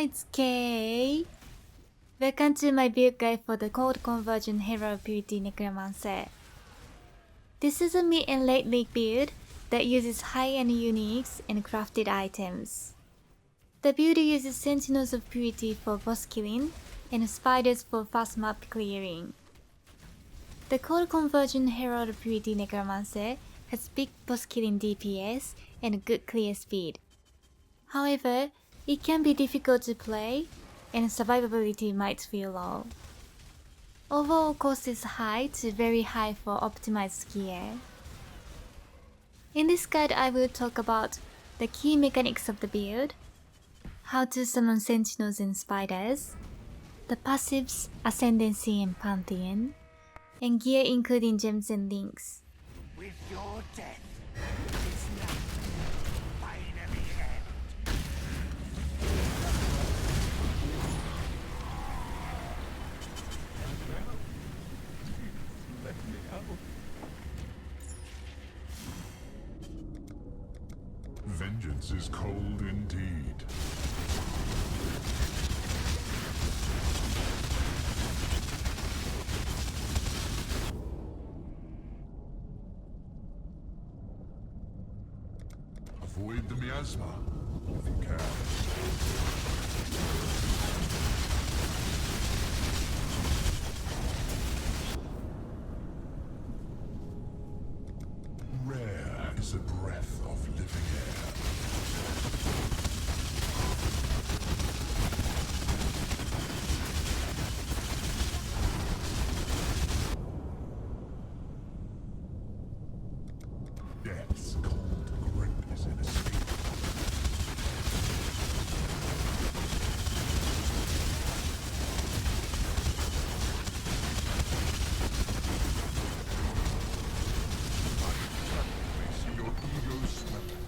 it's Kay. Welcome to my build guide for the Cold Conversion Hero Purity Necromancer. This is a mid and late league build that uses high-end uniques and crafted items. The build uses Sentinels of Purity for boss killing and Spiders for fast map clearing. The Cold Conversion Herald Purity Necromancer has big boss killing DPS and good clear speed. However, it can be difficult to play and survivability might feel low. Overall cost is high to very high for optimized gear. In this guide I will talk about the key mechanics of the build, how to summon Sentinels and Spiders, the passives Ascendancy and Pantheon, and gear including gems and links. With your death, it's not finally end. Let me out. Vengeance is cold indeed. Avoid the miasma, if you can. Rare is a breath of living air. Death's cold grip is inescapable. I see your ego swelling.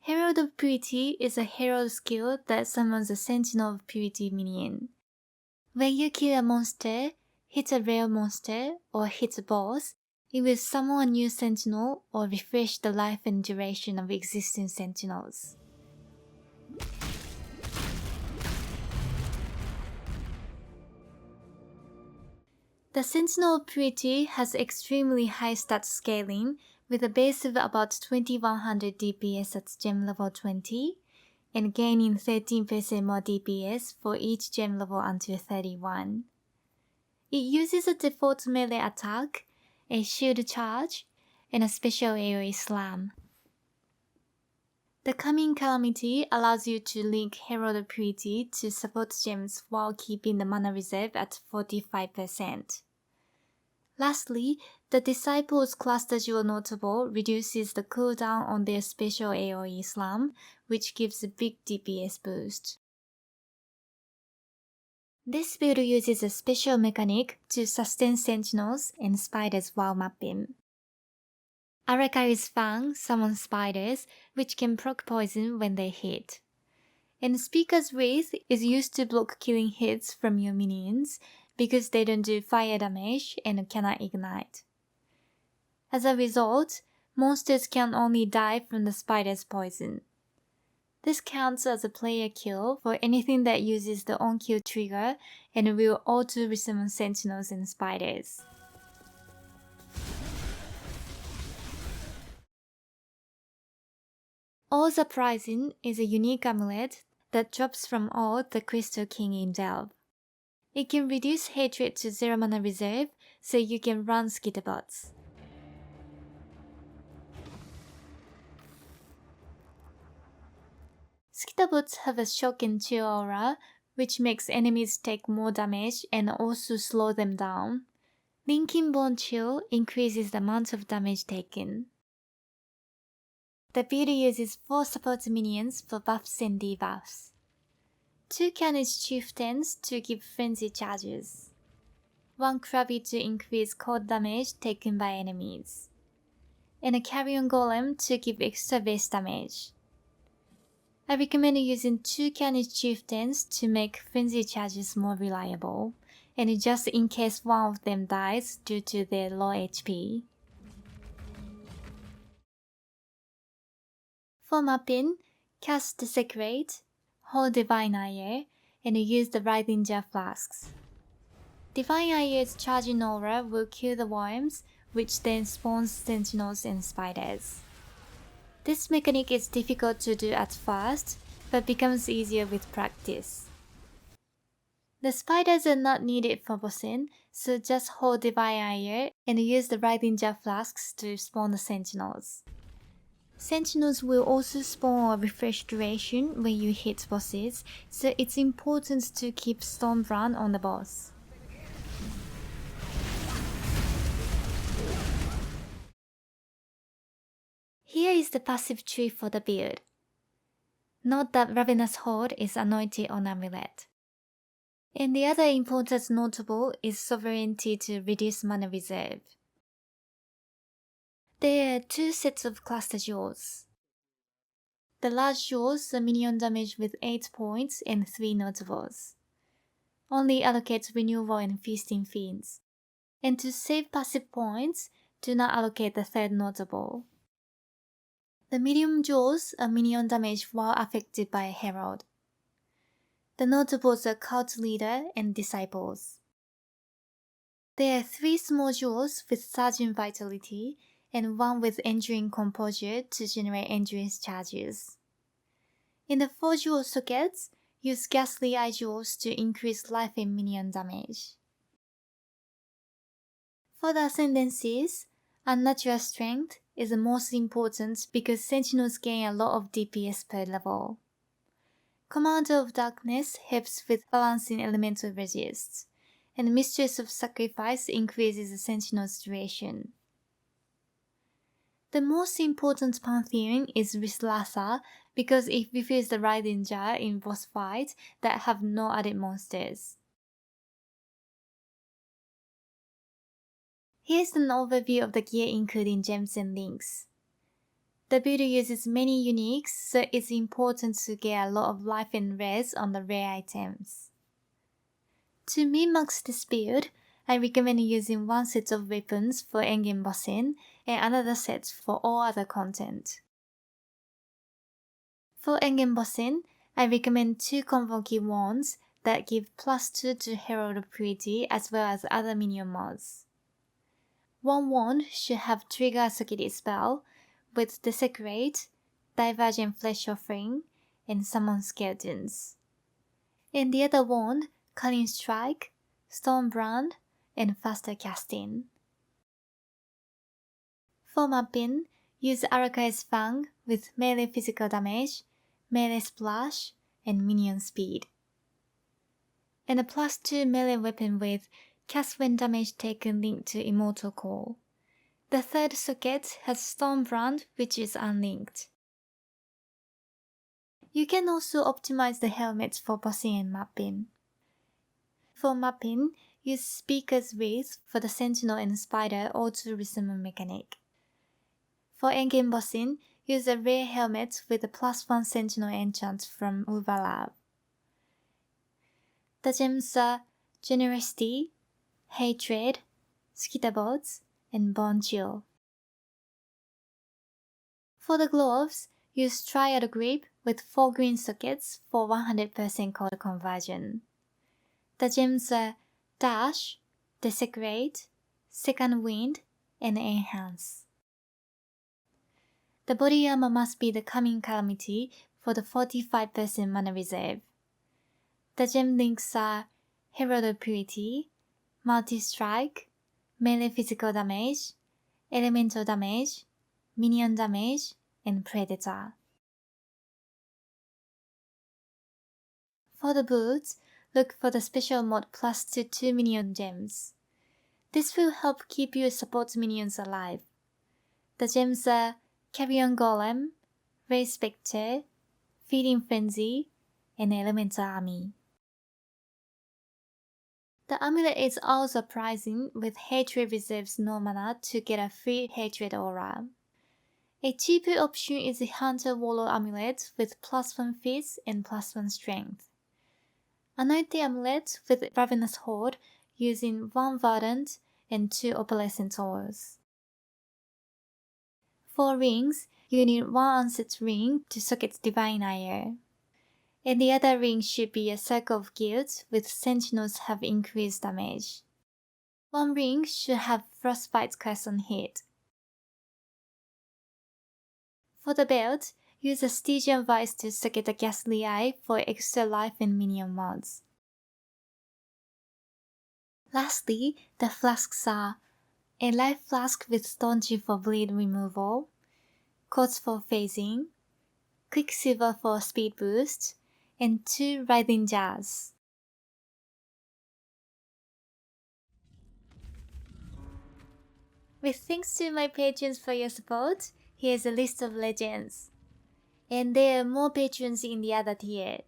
Herald of Purity is a herald skill that summons a Sentinel of Purity minion. When you kill a monster, hit a rare monster, or hit a boss, it will summon a new Sentinel or refresh the life and duration of existing Sentinels. The Sentinel of Purity has extremely high stat scaling with a base of about 2100 DPS at gem level 20 and gaining 13% more DPS for each gem level until 31. It uses a default melee attack, a shield charge, and a special AoE slam. The Coming Calamity allows you to link Herald of Purity to support gems while keeping the mana reserve at 45%. Lastly, the Disciples Cluster Jewel Notable reduces the cooldown on their special AoE slam, which gives a big DPS boost. This build uses a special mechanic to sustain sentinels and spiders while mapping. Arakari's Fang summons spiders, which can proc poison when they hit. And Speaker's Wraith is used to block killing hits from your minions, because they don't do fire damage and cannot ignite. As a result, monsters can only die from the spider's poison. This counts as a player kill for anything that uses the on-kill trigger and will auto-resummon sentinels and spiders. All's Uprising is a unique amulet that drops from All the Crystal King in Delve. It can reduce hatred to 0 mana reserve, so you can run Skitterbots. Skitterbots have a shock and chill aura, which makes enemies take more damage and also slow them down. Linking Bone Chill increases the amount of damage taken. The build uses 4 support minions for buffs and debuffs. 2 Carnage Chieftains to give frenzy charges. 1 Krabby to increase cold damage taken by enemies. And a Carrion Golem to give extra base damage. I recommend using 2 Carnage Chieftains to make frenzy charges more reliable, and just in case one of them dies due to their low HP. For mapping, cast Desecrate, hold Divine Ire, and use the Writhing Jar Flasks. Divine Ire's charging aura will kill the worms, which then spawns sentinels and spiders. This mechanic is difficult to do at first, but becomes easier with practice. The spiders are not needed for bossing, so just hold Divine Ire and use the Writhing Jar Flasks to spawn the sentinels. Sentinels will also spawn or refresh duration when you hit bosses, so it's important to keep Stormbrand on the boss. Here is the passive tree for the build. Note that Ravenous Horde is anointed on Amulet. And the other important notable is Sovereignty to reduce mana reserve. There are 2 sets of cluster jewels. The large jewels are minion damage with 8 points and 3 notables. Only allocate Renewal and Feasting Fiends. And to save passive points, do not allocate the third notable. The medium jewels are minion damage while affected by a herald. The notables are Cult Leader and Disciples. There are 3 small jewels with Surging Vitality, and 1 with Enduring Composure to generate endurance charges. In the 4 jewel sockets, use Ghastly Eye jewels to increase life and minion damage. For the ascendancies, Unnatural Strength is the most important because Sentinels gain a lot of DPS per level. Commander of Darkness helps with balancing elemental resists, and Mistress of Sacrifice increases the Sentinel's duration. The most important pantheon is Rislatha because it refills the Writhing Jar in boss fights that have no added monsters. Here's an overview of the gear including gems and links. The build uses many uniques, so it's important to get a lot of life and res on the rare items. To min-max this build, I recommend using one set of weapons for endgame bossing and another set for all other content. For endgame bossing, I recommend 2 Convoke wands that give +2 to Herald of Purity as well as other minion mods. One wand should have Trigger Socket spell with Desecrate, Divergent Flesh Offering, and Summon Skeletons. And the other wand, Cunning Strike, Stormbrand, and Faster Casting. For mapping, use Araka's Fang with melee physical damage, melee splash, and minion speed. And a +2 melee weapon with cast when damage taken linked to Immortal Core. The third socket has Stormbrand, which is unlinked. You can also optimize the helmets for bossing and mapping. For mapping, use Speaker's Wreath for the Sentinel and Spider auto resummon mechanic. For endgame bossing, use a rare helmet with a +1 Sentinel enchant from Uvalab. The gems are Generosity, Hatred, Skitterbots, and Bone Chill. For the gloves, use Triad Grip with 4 green sockets for 100% code conversion. The gems are Dash, Desecrate, Second Wind, and Enhance. The body armor must be the Coming Calamity for the 45% mana reserve. The gem links are Herald of Purity, Multi-Strike, Melee Physical Damage, Elemental Damage, Minion Damage, and Predator. For the boots, look for the special mod +2 2 minion gems. This will help keep your support minions alive. The gems are Carrion Golem, Ray Spectre, Feeding Frenzy, and Elemental Army. The amulet is also surprising with Hatred reserves no mana to get a free Hatred aura. A cheaper option is the Hunter Warlord amulet with +1 Fizz and +1 Strength. Anoint the amulet with Ravenous Horde using 1 Verdant and 2 Opalescent Ores. For rings, you need 1 unset ring to socket Divine Ire. And the other ring should be a Circle of Guild with Sentinels have increased damage. 1 ring should have Frostbite Curse on hit. For the belt, use a Stygian Vice to socket a Ghastly Eye for extra life and minion mods. Lastly, the flasks are a Life Flask with Staunchy for bleed removal, Quartz for phasing, Quicksilver for speed boost, and 2 Writhing Jars. With thanks to my patrons for your support, here's a list of legends. And there are more patrons in the other tier.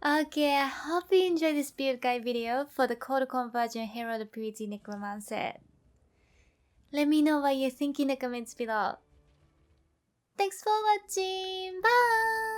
Okay, I hope you enjoyed this build guide video for the Code Conversion Herald of Purity Necromancer. Let me know what you think in the comments below. Thanks for watching, bye!